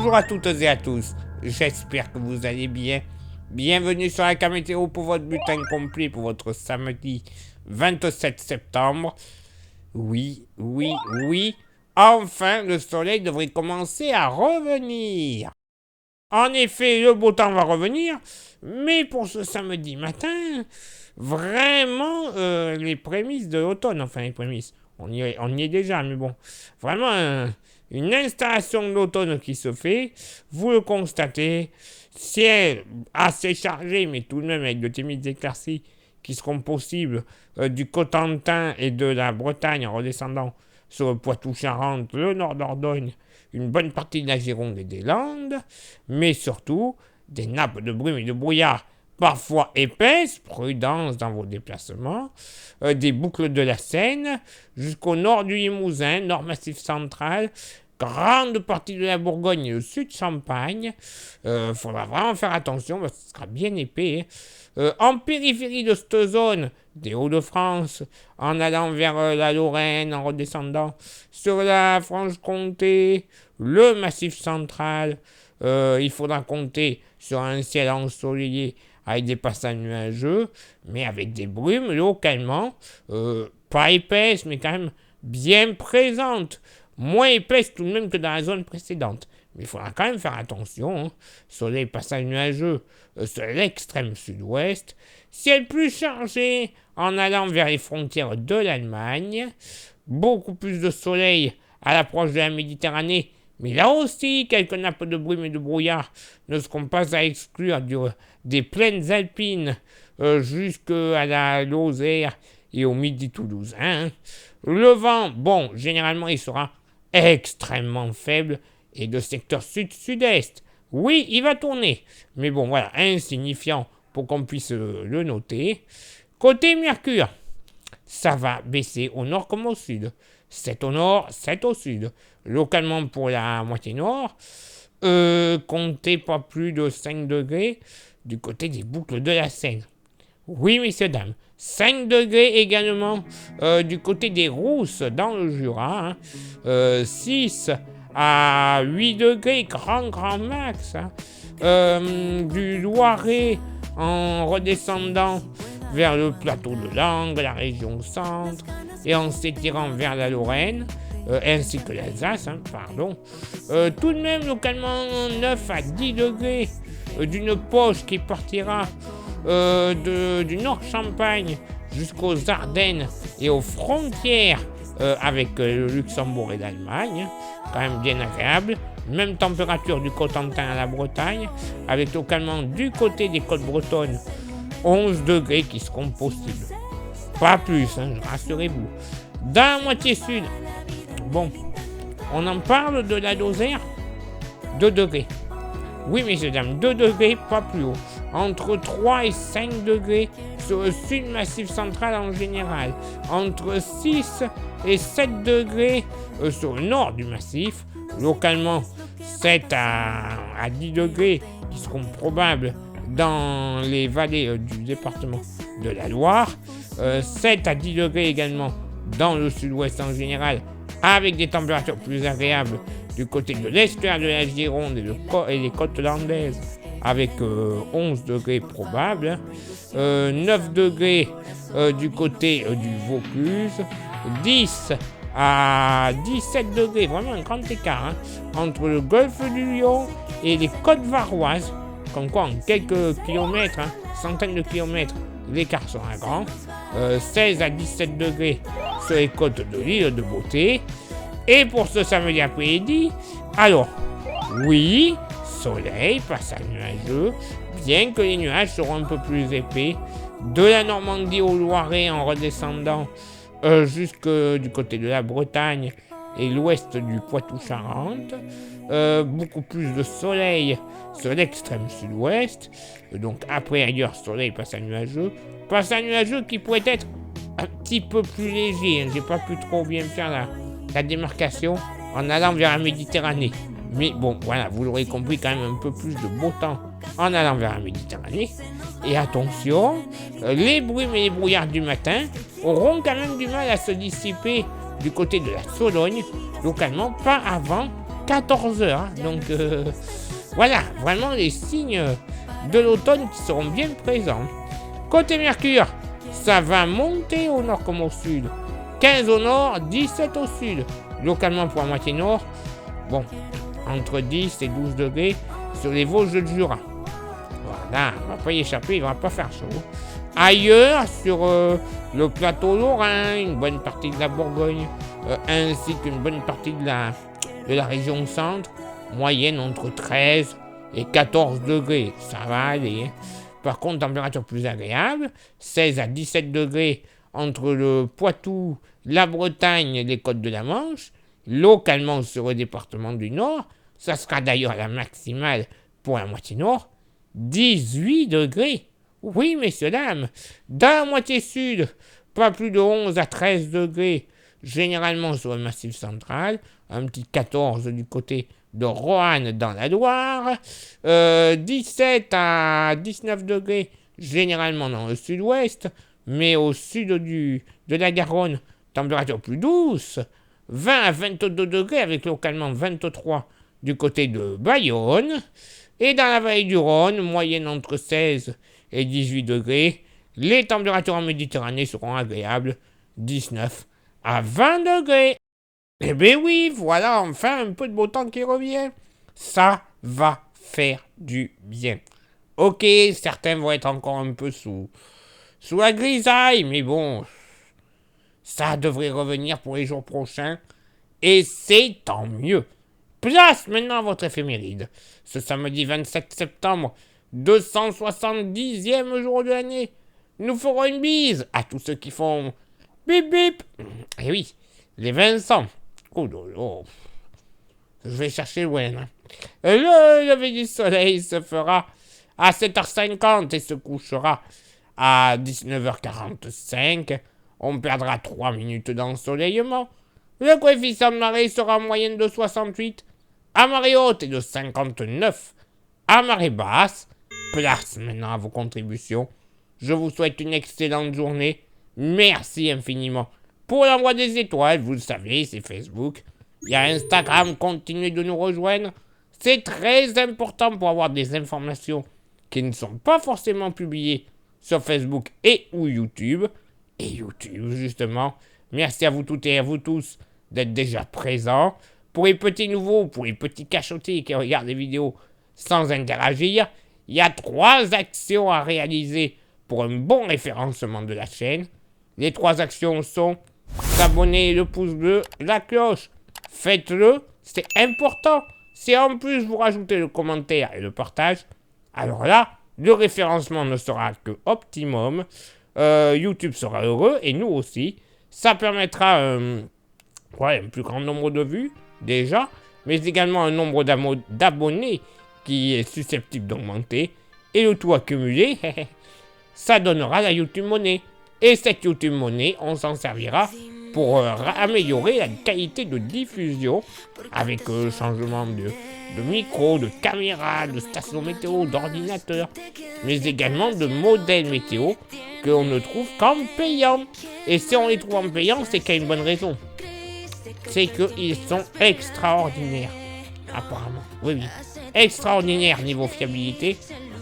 Bonjour à toutes et à tous, j'espère que vous allez bien. Bienvenue sur la carte météo pour votre bulletin complet pour votre samedi 27 septembre. Oui, enfin le soleil devrait commencer à revenir. En effet, le beau temps va revenir, mais pour ce samedi matin, vraiment les prémices de l'automne, enfin les prémices, on y est déjà, mais bon, vraiment une installation de l'automne qui se fait, vous le constatez, ciel assez chargé, mais tout de même avec de timides éclaircies qui seront possibles du Cotentin et de la Bretagne en redescendant sur le Poitou-Charentes, le nord d'Ordogne, une bonne partie de la Gironde et des Landes, mais surtout des nappes de brume et de brouillard parfois épaisses, prudence dans vos déplacements, des boucles de la Seine jusqu'au nord du Limousin, nord massif central, grande partie de la Bourgogne et le sud Champagne. Faudra vraiment faire attention parce que ce sera bien épais. En périphérie de cette zone, des Hauts-de-France, en allant vers la Lorraine, en redescendant sur la Franche-Comté, le Massif central, il faudra compter sur un ciel ensoleillé avec des passages nuageux, mais avec des brumes localement, pas épaisses, mais quand même bien présentes. Moins épaisse tout de même que dans la zone précédente. Mais il faudra quand même faire attention. Soleil passage nuageux sur l'extrême sud-ouest. Ciel plus chargé en allant vers les frontières de l'Allemagne. Beaucoup plus de soleil à l'approche de la Méditerranée. Mais là aussi, quelques nappes de brume et de brouillard ne seront pas à exclure des plaines alpines jusqu'à la Lozère et au midi toulousain. Le vent, bon, généralement, il sera extrêmement faible et de secteur sud-sud-est. Oui, il va tourner, mais bon, voilà, insignifiant pour qu'on puisse le noter. Côté Mercure, ça va baisser au nord comme au sud. 7 au nord, 7 au sud. Localement pour la moitié nord, comptez pas plus de 5 degrés du côté des boucles de la Seine. Oui, messieurs, dames. 5 degrés également du côté des Rousses dans le Jura. 6 à 8 degrés, grand max. Du Loiret en redescendant vers le plateau de Langres, la région centre, et en s'étirant vers la Lorraine, ainsi que l'Alsace, tout de même localement 9 à 10 degrés d'une poche qui partira du Nord Champagne jusqu'aux Ardennes et aux frontières avec le Luxembourg et l'Allemagne, quand même bien agréable. Même température du Cotentin à la Bretagne, avec localement du côté des côtes bretonnes 11 degrés qui seront possibles. Pas plus, rassurez-vous. Dans la moitié sud, bon, on en parle de la Lozère, 2 degrés. Oui, messieurs, dames, 2 degrés, pas plus haut. Entre 3 et 5 degrés sur le sud massif central en général. Entre 6 et 7 degrés sur le nord du massif. Localement, 7 à 10 degrés qui seront probables dans les vallées du département de la Loire. 7 à 10 degrés également dans le sud-ouest en général, avec des températures plus agréables du côté de l'estuaire de la Gironde et les côtes landaises, avec 11 degrés probables, 9 degrés du côté du Vaucluse, 10 à 17 degrés, vraiment un grand écart entre le golfe du Lion et les côtes varoises, comme quoi en quelques kilomètres, centaines de kilomètres, l'écart sera grand, 16 à 17 degrés sur les côtes de l'île de Beauté. Et pour ce samedi après-midi, alors, oui, soleil, passage nuageux, bien que les nuages seront un peu plus épais, de la Normandie au Loiret en redescendant jusque du côté de la Bretagne et l'ouest du Poitou-Charentes, beaucoup plus de soleil sur l'extrême sud-ouest, donc après ailleurs soleil, passage nuageux qui pourrait être un petit peu plus léger, j'ai pas pu trop bien faire la démarcation en allant vers la Méditerranée. Mais bon, voilà, vous l'aurez compris, quand même un peu plus de beau temps en allant vers la Méditerranée. Et attention, les brumes et les brouillards du matin auront quand même du mal à se dissiper du côté de la Sologne, localement pas avant 14 heures. Hein. Donc voilà, vraiment les signes de l'automne qui seront bien présents. Côté Mercure, ça va monter au nord comme au sud. 15 au nord, 17 au sud. Localement pour la moitié nord, bon, entre 10 et 12 degrés sur les Vosges de Jura. Voilà, on va pas y échapper, il va pas faire chaud. Ailleurs, sur le plateau lorrain, une bonne partie de la Bourgogne, ainsi qu'une bonne partie de la région centre, moyenne entre 13 et 14 degrés, ça va aller. Hein. Par contre, température plus agréable, 16 à 17 degrés entre le Poitou, la Bretagne et les côtes de la Manche, localement sur le département du Nord, ça sera d'ailleurs la maximale pour la moitié nord, 18 degrés. Oui, messieurs, dames, dans la moitié sud, pas plus de 11 à 13 degrés, généralement sur le massif central, un petit 14 du côté de Roanne dans la Loire, 17 à 19 degrés, généralement dans le sud-ouest, mais au sud de la Garonne, température plus douce, 20 à 22 degrés avec localement 23 du côté de Bayonne, et dans la vallée du Rhône, moyenne entre 16 et 18 degrés, les températures en Méditerranée seront agréables, 19 à 20 degrés. Eh bien oui, voilà enfin un peu de beau temps qui revient. Ça va faire du bien. Ok, certains vont être encore un peu sous la grisaille, mais bon, ça devrait revenir pour les jours prochains. Et c'est tant mieux. Place maintenant à votre éphéméride. Ce samedi 27 septembre, 270e jour de l'année, nous ferons une bise à tous ceux qui font bip bip. Et oui, les Vincent. Oh lolo. Je vais chercher loin. Hein. Le lever du soleil se fera à 7h50 et se couchera à 19h45. On perdra 3 minutes d'ensoleillement. Le coefficient de marée sera en moyenne de 68. À marée haute et de 59. À marée basse, place maintenant à vos contributions. Je vous souhaite une excellente journée. Merci infiniment pour l'envoi des étoiles. Vous le savez, c'est Facebook. Il y a Instagram, continuez de nous rejoindre. C'est très important pour avoir des informations qui ne sont pas forcément publiées sur Facebook et ou YouTube. Et YouTube, justement. Merci à vous toutes et à vous tous d'être déjà présents. Pour les petits nouveaux, pour les petits cachotés qui regardent les vidéos sans interagir, il y a 3 actions à réaliser pour un bon référencement de la chaîne. Les 3 actions sont s'abonner, le pouce bleu, la cloche. Faites-le, c'est important. Si en plus vous rajoutez le commentaire et le partage, alors là, le référencement ne sera que optimum. YouTube sera heureux et nous aussi. Ça permettra un plus grand nombre de vues, déjà, mais également un nombre d'abonnés qui est susceptible d'augmenter. Et le tout accumulé, ça donnera la YouTube Money. Et cette YouTube Money, on s'en servira pour améliorer la qualité de diffusion avec changement de micro, de caméra, de station météo, d'ordinateur, mais également de modèles météo que l'on ne trouve qu'en payant. Et si on les trouve en payant, c'est qu'il y a une bonne raison. C'est qu'ils sont extraordinaires, apparemment. Oui. Extraordinaire niveau fiabilité.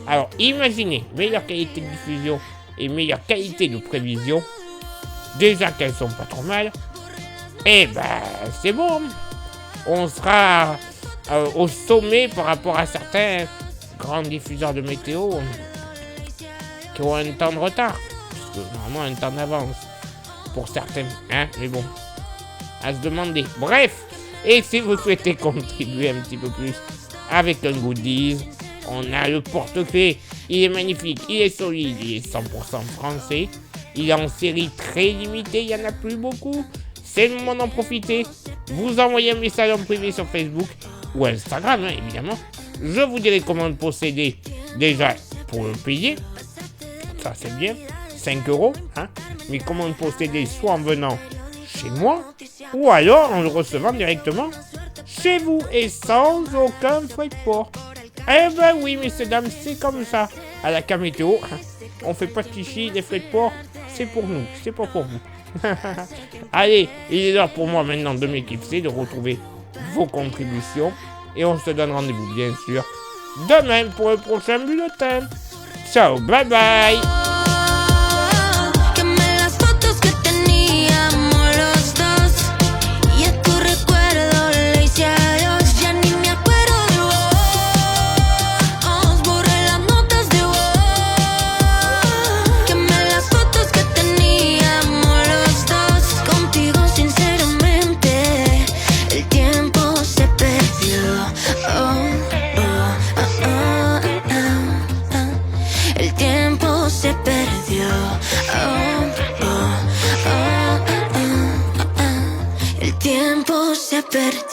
Alors, imaginez, meilleure qualité de diffusion et meilleure qualité de prévision. Déjà qu'elles sont pas trop mal. Et c'est bon. On sera au sommet par rapport à certains grands diffuseurs de météo qui ont un temps de retard. Parce que normalement, un temps d'avance pour certains. Hein, mais bon, à se demander. Bref, et si vous souhaitez contribuer un petit peu plus avec un goodies, on a le porte-clés. Il est magnifique, il est solide, il est 100% français. Il est en série très limitée, il n'y en a plus beaucoup. C'est le moment d'en profiter. Vous envoyez un message en privé sur Facebook ou Instagram, hein, évidemment. Je vous dirai comment le posséder déjà pour le payer. Ça, c'est bien. 5 €. Hein. Mais comment le posséder soit en venant chez moi ou alors en le recevant directement chez vous et sans aucun frais de port. Eh ben oui, messieurs, dames, c'est comme ça. À la Camétéo, on fait pas de chichi, les frais de port, c'est pour nous, c'est pas pour vous. Allez, il est l'heure pour moi maintenant de m'éclipser, de retrouver vos contributions. Et on se donne rendez-vous, bien sûr, demain pour le prochain bulletin. Ciao, bye bye. El tiempo se perdió.